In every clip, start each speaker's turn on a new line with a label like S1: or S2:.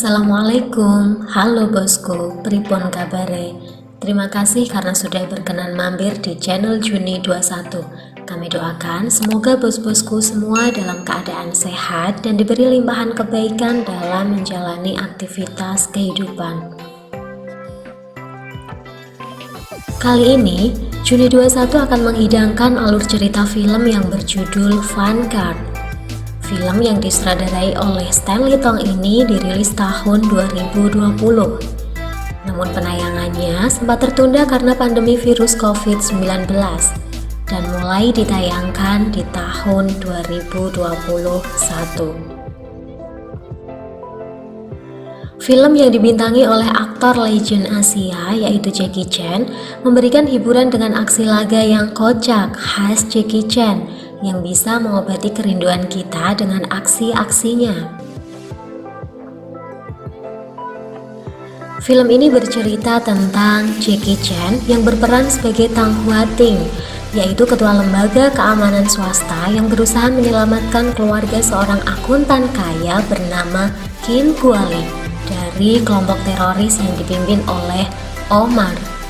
S1: Assalamualaikum, halo bosku, pripun kabare? Terima kasih karena sudah berkenan mampir di channel Juni 21. Kami doakan semoga bos-bosku semua dalam keadaan sehat dan diberi limpahan kebaikan dalam menjalani aktivitas kehidupan. Kali ini, Juni 21 akan menghidangkan alur cerita film yang berjudul Vanguard. Film yang disutradarai oleh Stanley Tong ini dirilis tahun 2020. Namun penayangannya sempat tertunda karena pandemi virus COVID-19 dan mulai ditayangkan di tahun 2021. Film yang dibintangi oleh aktor legend Asia yaitu Jackie Chan memberikan hiburan dengan aksi laga yang kocak khas Jackie Chan yang bisa mengobati kerinduan kita dengan aksi-aksinya. Film ini bercerita tentang Jackie Chan yang berperan sebagai Tang Hua Ting, yaitu ketua lembaga keamanan swasta yang berusaha menyelamatkan keluarga seorang akuntan kaya bernama Qin Guoli dari kelompok teroris yang dipimpin oleh Omar.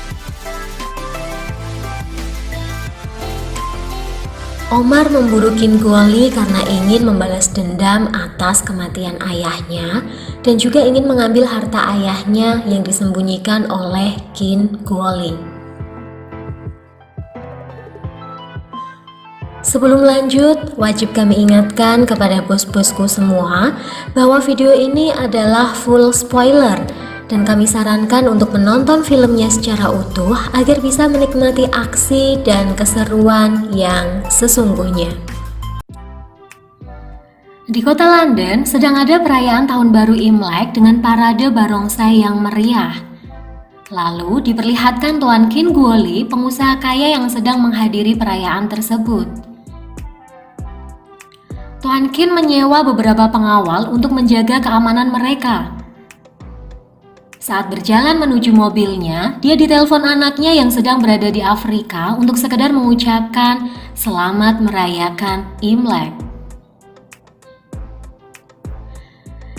S1: Omar memburu Qin Guoli karena ingin membalas dendam atas kematian ayahnya dan juga ingin mengambil harta ayahnya yang disembunyikan oleh Qin Guoli. Sebelum lanjut, wajib kami ingatkan kepada bos-bosku semua bahwa video ini adalah full spoiler dan kami sarankan untuk menonton filmnya secara utuh agar bisa menikmati aksi dan keseruan yang sesungguhnya. Di kota London sedang ada perayaan Tahun Baru Imlek dengan parade barongsai yang meriah. Lalu diperlihatkan Tuan Qin Guoli, pengusaha kaya yang sedang menghadiri perayaan tersebut. Tuan Qin menyewa beberapa pengawal untuk menjaga keamanan mereka. Saat berjalan menuju mobilnya, dia ditelepon anaknya yang sedang berada di Afrika untuk sekedar mengucapkan selamat merayakan Imlek.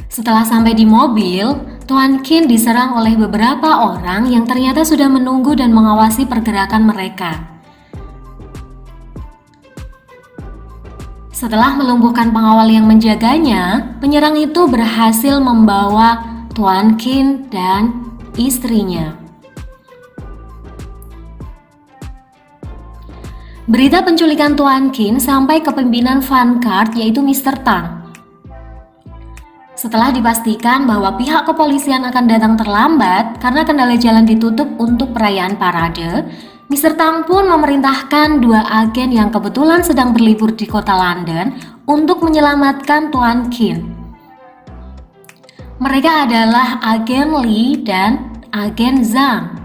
S1: Setelah sampai di mobil, Tuan Qin diserang oleh beberapa orang yang ternyata sudah menunggu dan mengawasi pergerakan mereka. Setelah melumpuhkan pengawal yang menjaganya, penyerang itu berhasil membawa Tuan Qin dan istrinya. Berita penculikan Tuan Qin sampai ke pimpinan Vanguard yaitu Mr. Tang. Setelah dipastikan bahwa pihak kepolisian akan datang terlambat karena kendala jalan ditutup untuk perayaan parade, Mr. Tang pun memerintahkan dua agen yang kebetulan sedang berlibur di kota London untuk menyelamatkan Tuan Qin. Mereka adalah agen Li dan agen Zhang.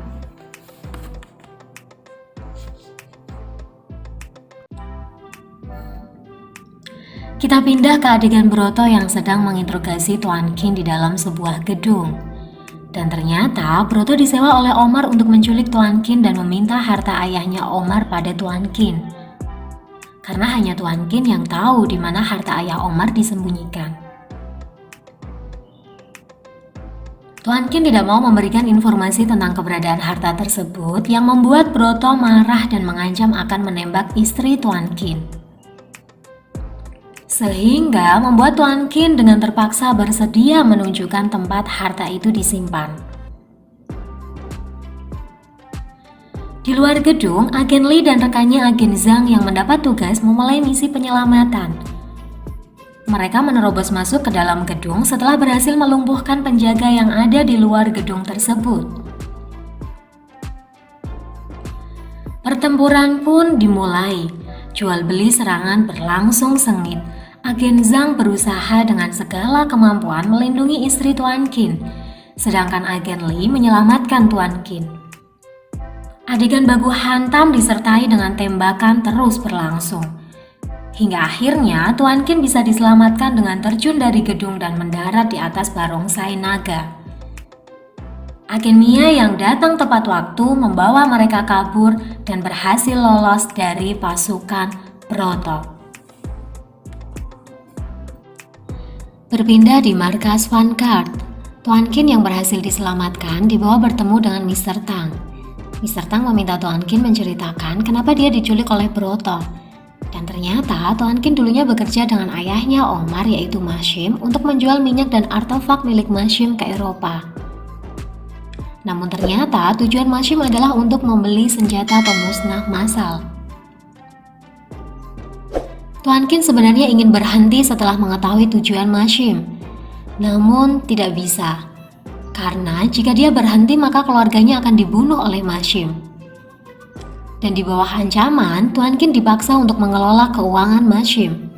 S1: Kita pindah ke adegan Broto yang sedang menginterogasi Tuan Qin di dalam sebuah gedung. Dan ternyata Broto disewa oleh Omar untuk menculik Tuan Qin dan meminta harta ayahnya Omar pada Tuan Qin. Karena hanya Tuan Qin yang tahu di mana harta ayah Omar disembunyikan. Tuan Qin tidak mau memberikan informasi tentang keberadaan harta tersebut yang membuat Broto marah dan mengancam akan menembak istri Tuan Qin. Sehingga membuat Tuan Qin dengan terpaksa bersedia menunjukkan tempat harta itu disimpan. Di luar gedung, agen Li dan rekannya agen Zhang yang mendapat tugas memulai misi penyelamatan. Mereka menerobos masuk ke dalam gedung setelah berhasil melumpuhkan penjaga yang ada di luar gedung tersebut. Pertempuran pun dimulai. Jual beli serangan berlangsung sengit. Agen Zhang berusaha dengan segala kemampuan melindungi istri Tuan Qin, sedangkan agen Li menyelamatkan Tuan Qin. Adegan baku hantam disertai dengan tembakan terus berlangsung. Hingga akhirnya Tuan Qin bisa diselamatkan dengan terjun dari gedung dan mendarat di atas barongsai naga. Agen Mia yang datang tepat waktu membawa mereka kabur dan berhasil lolos dari pasukan Broto. Berpindah di markas Vanguard, Tuan Qin yang berhasil diselamatkan dibawa bertemu dengan Mr. Tang. Mr. Tang meminta Tuan Qin menceritakan kenapa dia diculik oleh Broto. Dan ternyata Tuan Qin dulunya bekerja dengan ayahnya Omar yaitu Mashim untuk menjual minyak dan artefak milik Mashim ke Eropa. Namun ternyata tujuan Mashim adalah untuk membeli senjata pemusnah massal. Tuan Qin sebenarnya ingin berhenti setelah mengetahui tujuan Mashim, namun tidak bisa, karena jika dia berhenti maka keluarganya akan dibunuh oleh Mashim. Dan di bawah ancaman, Tuan Qin dipaksa untuk mengelola keuangan Mashim.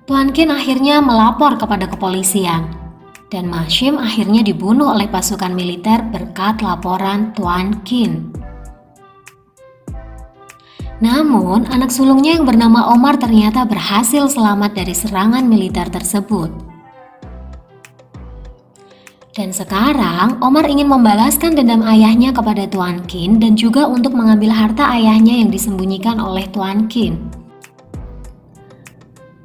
S1: Tuan Qin akhirnya melapor kepada kepolisian, dan Mashim akhirnya dibunuh oleh pasukan militer berkat laporan Tuan Qin. Namun, anak sulungnya yang bernama Omar ternyata berhasil selamat dari serangan militer tersebut. Dan sekarang, Omar ingin membalaskan dendam ayahnya kepada Tuan Qin dan juga untuk mengambil harta ayahnya yang disembunyikan oleh Tuan Qin.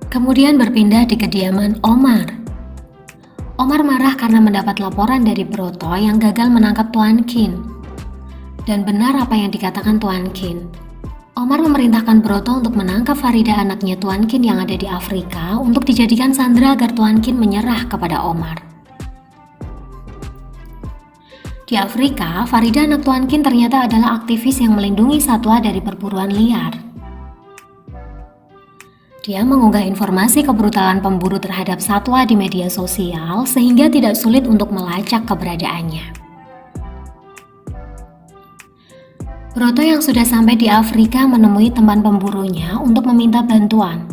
S1: Kemudian berpindah di kediaman Omar. Omar marah karena mendapat laporan dari Broto yang gagal menangkap Tuan Qin. Dan benar apa yang dikatakan Tuan Qin. Omar memerintahkan Broto untuk menangkap Farida anaknya Tuan Qin yang ada di Afrika untuk dijadikan sandera agar Tuan Qin menyerah kepada Omar. Di Afrika, Farida anak Tuan Qin ternyata adalah aktivis yang melindungi satwa dari perburuan liar. Dia mengunggah informasi kebrutalan pemburu terhadap satwa di media sosial sehingga tidak sulit untuk melacak keberadaannya. Broto yang sudah sampai di Afrika menemui teman pemburunya untuk meminta bantuan.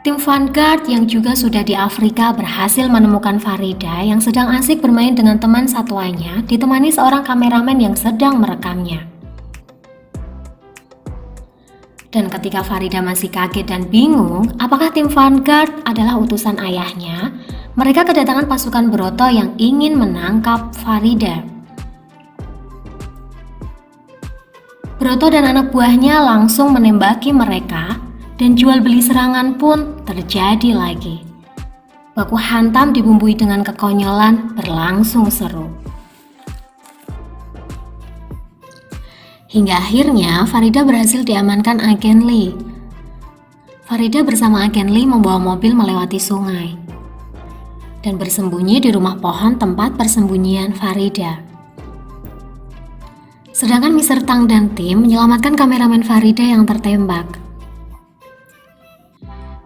S1: Tim Vanguard yang juga sudah di Afrika berhasil menemukan Farida yang sedang asik bermain dengan teman satwanya ditemani seorang kameramen yang sedang merekamnya. Dan ketika Farida masih kaget dan bingung apakah tim Vanguard adalah utusan ayahnya, mereka kedatangan pasukan Broto yang ingin menangkap Farida. Broto dan anak buahnya langsung menembaki mereka. Dan jual beli serangan pun terjadi lagi. Baku hantam dibumbui dengan kekonyolan berlangsung seru. Hingga akhirnya Farida berhasil diamankan agen Lee. Farida bersama agen Lee membawa mobil melewati sungai dan bersembunyi di rumah pohon tempat persembunyian Farida. Sedangkan Mr. Tang dan tim menyelamatkan kameramen Farida yang tertembak.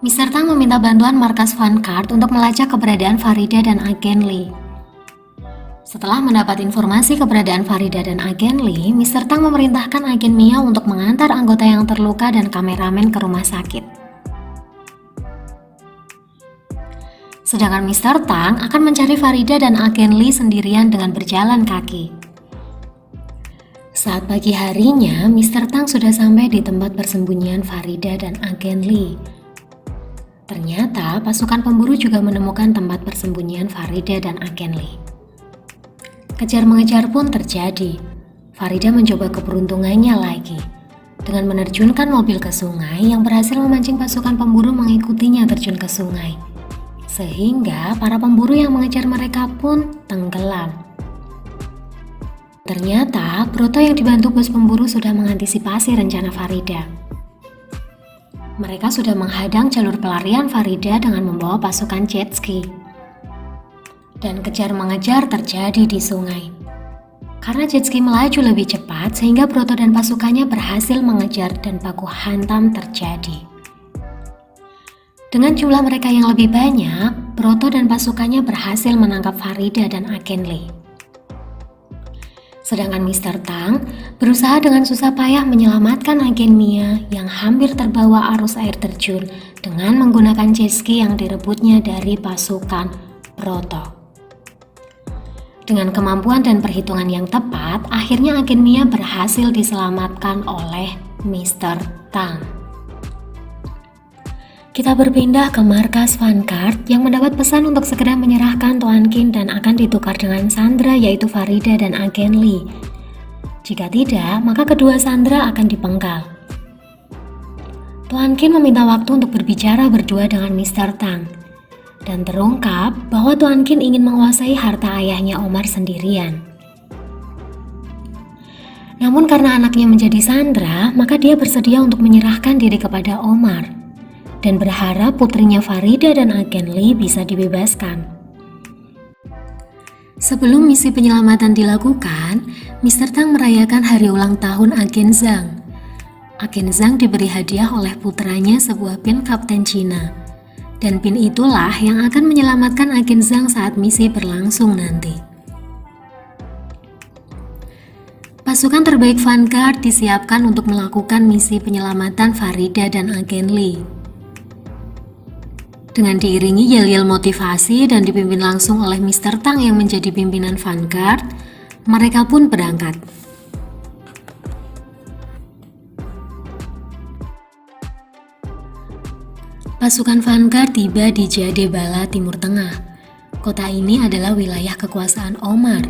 S1: Mr. Tang meminta bantuan markas Vanguard untuk melacak keberadaan Farida dan agen Lee. Setelah mendapat informasi keberadaan Farida dan agen Lee, Mr. Tang memerintahkan agen Mia untuk mengantar anggota yang terluka dan kameramen ke rumah sakit. Sedangkan Mr. Tang akan mencari Farida dan agen Lee sendirian dengan berjalan kaki. Saat pagi harinya, Mr. Tang sudah sampai di tempat persembunyian Farida dan agen Lee. Ternyata pasukan pemburu juga menemukan tempat persembunyian Farida dan agen Lee. Kejar-mengejar pun terjadi. Farida mencoba keberuntungannya lagi dengan menerjunkan mobil ke sungai yang berhasil memancing pasukan pemburu mengikutinya terjun ke sungai. Sehingga para pemburu yang mengejar mereka pun tenggelam. Ternyata Broto yang dibantu bos pemburu sudah mengantisipasi rencana Farida. Mereka sudah menghadang jalur pelarian Farida dengan membawa pasukan jet ski. Dan kejar-mengejar terjadi di sungai. Karena jet ski melaju lebih cepat sehingga Broto dan pasukannya berhasil mengejar dan baku hantam terjadi. Dengan jumlah mereka yang lebih banyak, Broto dan pasukannya berhasil menangkap Farida dan agen Lee. Sedangkan Mr. Tang berusaha dengan susah payah menyelamatkan agen Mia yang hampir terbawa arus air terjun dengan menggunakan jet ski yang direbutnya dari pasukan Broto. Dengan kemampuan dan perhitungan yang tepat, akhirnya agen Mia berhasil diselamatkan oleh Mr. Tang. Kita berpindah ke markas Vanguard yang mendapat pesan untuk segera menyerahkan Tuan Qin dan akan ditukar dengan sandera yaitu Farida dan agen Lee. Jika tidak, maka kedua sandera akan dipenggal. Tuan Qin meminta waktu untuk berbicara berdua dengan Mr. Tang. dan terungkap bahwa Tuan Qin ingin menguasai harta ayahnya Omar sendirian. Namun karena anaknya menjadi sandera, maka dia bersedia untuk menyerahkan diri kepada Omar dan berharap putrinya Farida dan Agen Li bisa dibebaskan. Sebelum misi penyelamatan dilakukan, Mr. Tang merayakan hari ulang tahun Agen Zhang. Agen Zhang diberi hadiah oleh putranya sebuah pin Kapten Cina. Dan pin itulah yang akan menyelamatkan Agen Zhang saat misi berlangsung nanti. Pasukan terbaik Vanguard disiapkan untuk melakukan misi penyelamatan Farida dan Agen Li. Dengan diiringi yel-yel motivasi dan dipimpin langsung oleh Mr. Tang yang menjadi pimpinan Vanguard, mereka pun berangkat. Pasukan Vanguard tiba di Jadebala, Timur Tengah. Kota ini adalah wilayah kekuasaan Omar,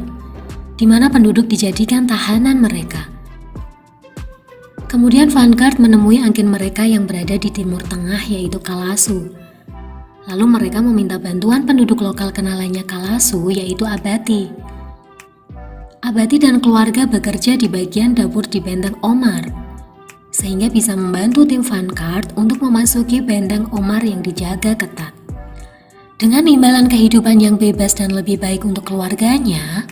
S1: di mana penduduk dijadikan tahanan mereka. Kemudian Vanguard menemui agen mereka yang berada di Timur Tengah, yaitu Kalasu. Lalu mereka meminta bantuan penduduk lokal kenalannya Kalasu, yaitu Abati. Abati dan keluarga bekerja di bagian dapur di benteng Omar, sehingga bisa membantu tim Vanguard untuk memasuki benteng Omar yang dijaga ketat. Dengan imbalan kehidupan yang bebas dan lebih baik untuk keluarganya,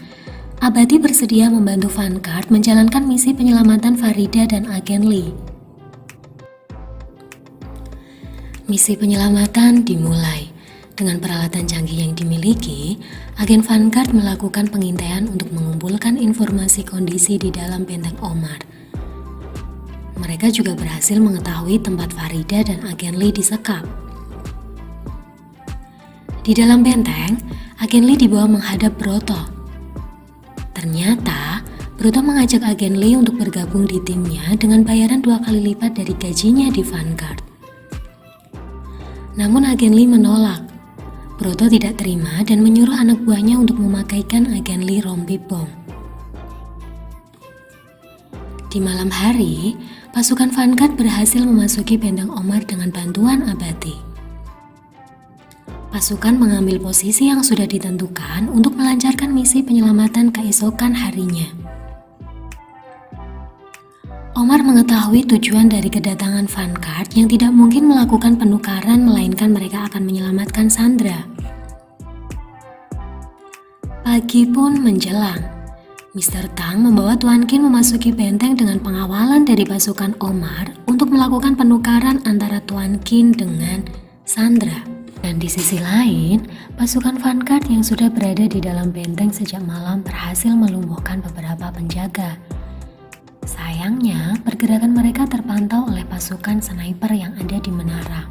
S1: Abati bersedia membantu Vanguard menjalankan misi penyelamatan Farida dan Agen Li. Misi penyelamatan dimulai. Dengan peralatan canggih yang dimiliki, agen Vanguard melakukan pengintaian untuk mengumpulkan informasi kondisi di dalam benteng Omar. Mereka juga berhasil mengetahui tempat Farida dan Agen Li disekap. Di dalam benteng, Agen Li dibawa menghadap Broto. Ternyata, Broto mengajak Agen Li untuk bergabung di timnya dengan bayaran 2 kali lipat dari gajinya di Vanguard. Namun Agen Li menolak. Broto tidak terima dan menyuruh anak buahnya untuk memakaikan Agen Li rompi bom. Di malam hari, pasukan Vanguard berhasil memasuki benteng Omar dengan bantuan Abati. Pasukan mengambil posisi yang sudah ditentukan untuk melancarkan misi penyelamatan keesokan harinya. Omar mengetahui tujuan dari kedatangan Vanguard yang tidak mungkin melakukan penukaran melainkan mereka akan menyelamatkan Sandra. Pagi pun menjelang. Mr. Tang membawa Tuan Qin memasuki benteng dengan pengawalan dari pasukan Omar untuk melakukan penukaran antara Tuan Qin dengan Sandra. Dan di sisi lain, pasukan Vanguard yang sudah berada di dalam benteng sejak malam berhasil melumpuhkan beberapa penjaga. Sayangnya, pergerakan mereka terpantau oleh pasukan sniper yang ada di menara.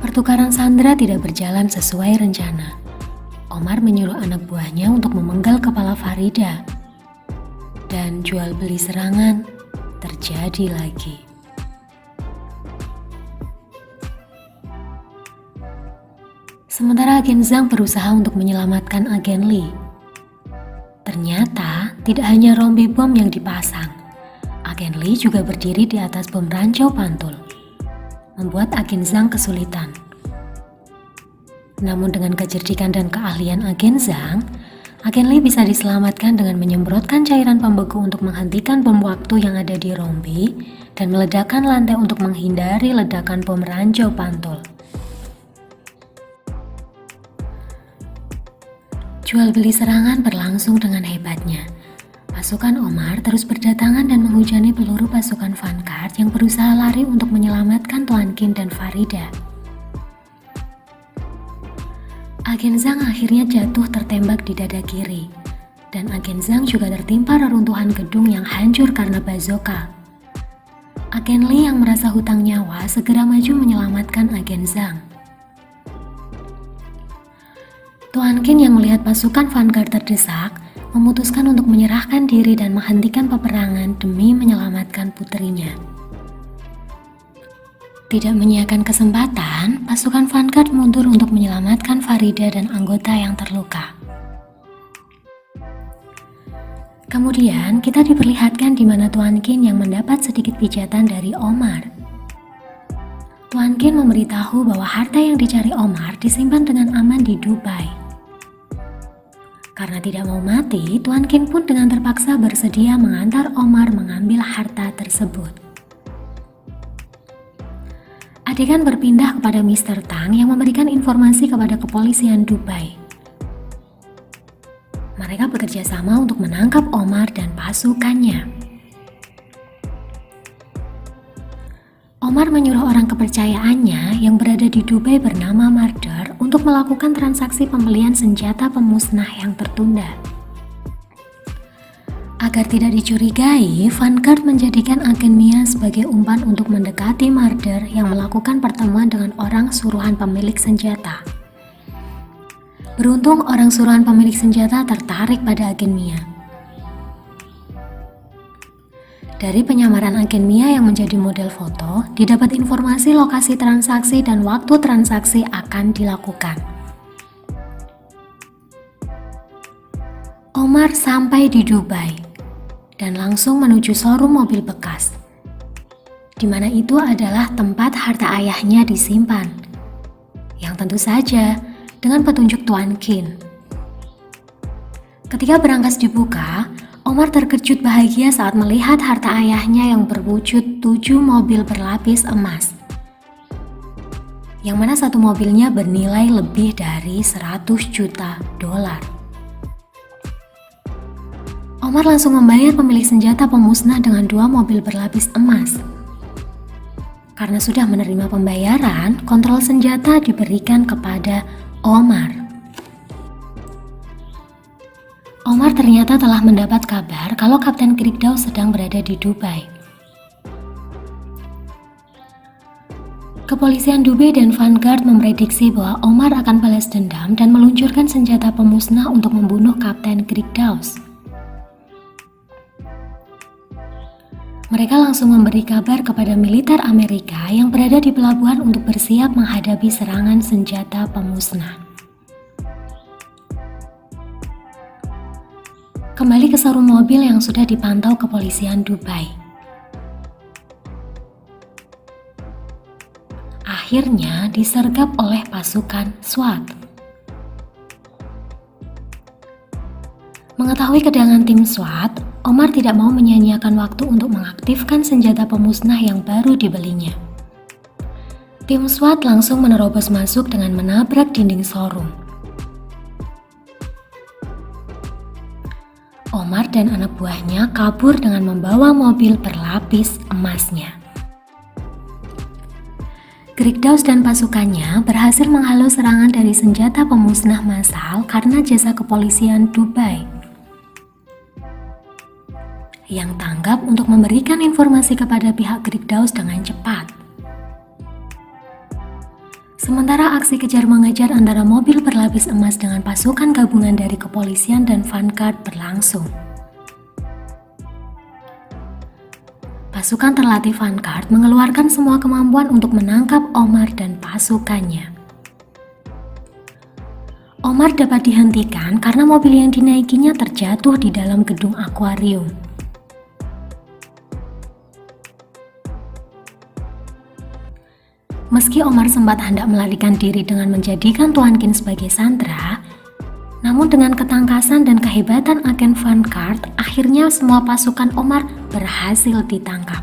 S1: Pertukaran Sandra tidak berjalan sesuai rencana. Omar menyuruh anak buahnya untuk memenggal kepala Farida. Dan jual beli serangan terjadi lagi. Sementara Agen Zhang berusaha untuk menyelamatkan Agen Li. Ternyata, tidak hanya rompi bom yang dipasang. Agen Li juga berdiri di atas bom ranjau pantul, membuat Agen Zhang kesulitan. Namun dengan kecerdikan dan keahlian Agen Zhang, Agen Li bisa diselamatkan dengan menyemprotkan cairan pembeku untuk menghentikan bom waktu yang ada di rompi dan meledakkan lantai untuk menghindari ledakan bom ranjau pantul. Jual beli serangan berlangsung dengan hebatnya. Pasukan Omar terus berdatangan dan menghujani peluru pasukan Vanguard yang berusaha lari untuk menyelamatkan Tuan Qin dan Farida. Agen Zhang akhirnya jatuh tertembak di dada kiri, dan Agen Zhang juga tertimpa reruntuhan gedung yang hancur karena bazooka. Agen Li yang merasa hutang nyawa segera maju menyelamatkan Agen Zhang. Tuan Qin yang melihat pasukan Vanguard terdesak, memutuskan untuk menyerahkan diri dan menghentikan peperangan demi menyelamatkan putrinya. Tidak menyiapkan kesempatan, pasukan Vanguard mundur untuk menyelamatkan Farida dan anggota yang terluka. Kemudian kita diperlihatkan di mana Tuan Qin yang mendapat sedikit pijatan dari Omar. Tuan Kin memberitahu bahwa harta yang dicari Omar disimpan dengan aman di Dubai. Karena tidak mau mati, Tuan Kin pun dengan terpaksa bersedia mengantar Omar mengambil harta tersebut. Adegan berpindah kepada Mr. Tang yang memberikan informasi kepada kepolisian Dubai. Mereka bekerja sama untuk menangkap Omar dan pasukannya. Omar menyuruh orang kepercayaannya yang berada di Dubai bernama Marder untuk melakukan transaksi pembelian senjata pemusnah yang tertunda. Agar tidak dicurigai, Vanguard menjadikan agen Mia sebagai umpan untuk mendekati Marder yang melakukan pertemuan dengan orang suruhan pemilik senjata. Beruntung orang suruhan pemilik senjata tertarik pada agen Mia. Dari penyamaran agen Mia yang menjadi model foto, didapat informasi lokasi transaksi dan waktu transaksi akan dilakukan. Omar sampai di Dubai dan langsung menuju showroom mobil bekas, di mana itu adalah tempat harta ayahnya disimpan, yang tentu saja dengan petunjuk Tuan Kin. Ketika berangkas dibuka, Omar terkejut bahagia saat melihat harta ayahnya yang berwujud 7 mobil berlapis emas, yang mana satu mobilnya bernilai lebih dari 100 juta dolar. Omar langsung membayar pemilik senjata pemusnah dengan 2 mobil berlapis emas. Karena sudah menerima pembayaran, kontrol senjata diberikan kepada Omar. Omar ternyata telah mendapat kabar kalau Kapten Krikdau sedang berada di Dubai. Kepolisian Dubai dan Vanguard memprediksi bahwa Omar akan balas dendam dan meluncurkan senjata pemusnah untuk membunuh Kapten Krikdau. Mereka langsung memberi kabar kepada militer Amerika yang berada di pelabuhan untuk bersiap menghadapi serangan senjata pemusnah. Kembali ke showroom mobil yang sudah dipantau kepolisian Dubai. Akhirnya disergap oleh pasukan SWAT. Mengetahui kedatangan tim SWAT, Omar tidak mau menyia-nyiakan waktu untuk mengaktifkan senjata pemusnah yang baru dibelinya. Tim SWAT langsung menerobos masuk dengan menabrak dinding showroom. Omar dan anak buahnya kabur dengan membawa mobil berlapis emasnya. Krikdau dan pasukannya berhasil menghalau serangan dari senjata pemusnah massal karena jasa kepolisian Dubai yang tanggap untuk memberikan informasi kepada pihak Krikdau dengan cepat. Sementara aksi kejar-mengejar antara mobil berlapis emas dengan pasukan gabungan dari kepolisian dan Vanguard berlangsung. Pasukan terlatih Vanguard mengeluarkan semua kemampuan untuk menangkap Omar dan pasukannya. Omar dapat dihentikan karena mobil yang dinaikinya terjatuh di dalam gedung akuarium. Meski Omar sempat hendak melarikan diri dengan menjadikan Tuan Kin sebagai sandera, namun dengan ketangkasan dan kehebatan agen Vanguard, akhirnya semua pasukan Omar berhasil ditangkap.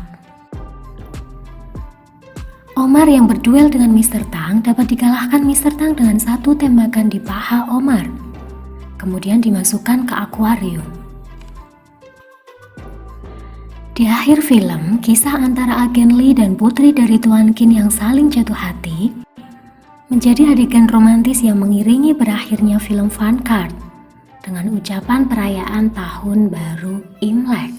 S1: Omar yang berduel dengan Mr. Tang dapat dikalahkan Mr. Tang dengan satu tembakan di paha Omar, kemudian dimasukkan ke akuarium. Di akhir film, kisah antara agen Lee dan putri dari Tuan Kin yang saling jatuh hati menjadi adegan romantis yang mengiringi berakhirnya film Vanguard dengan ucapan perayaan Tahun Baru Imlek.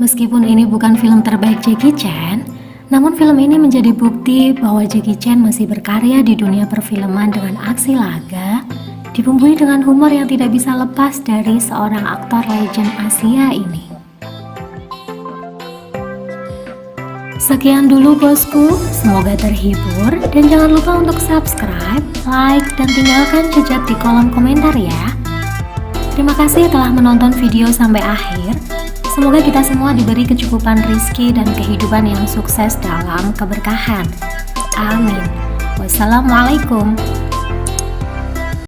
S1: Meskipun ini bukan film terbaik Jackie Chan, namun film ini menjadi bukti bahwa Jackie Chan masih berkarya di dunia perfilman dengan aksi laga, dibumbui dengan humor yang tidak bisa lepas dari seorang aktor legend Asia ini. Sekian dulu bosku, semoga terhibur dan jangan lupa untuk subscribe, like, dan tinggalkan jejak di kolom komentar ya. Terima kasih telah menonton video sampai akhir. Semoga kita semua diberi kecukupan rizki dan kehidupan yang sukses dalam keberkahan. Amin. Wassalamualaikum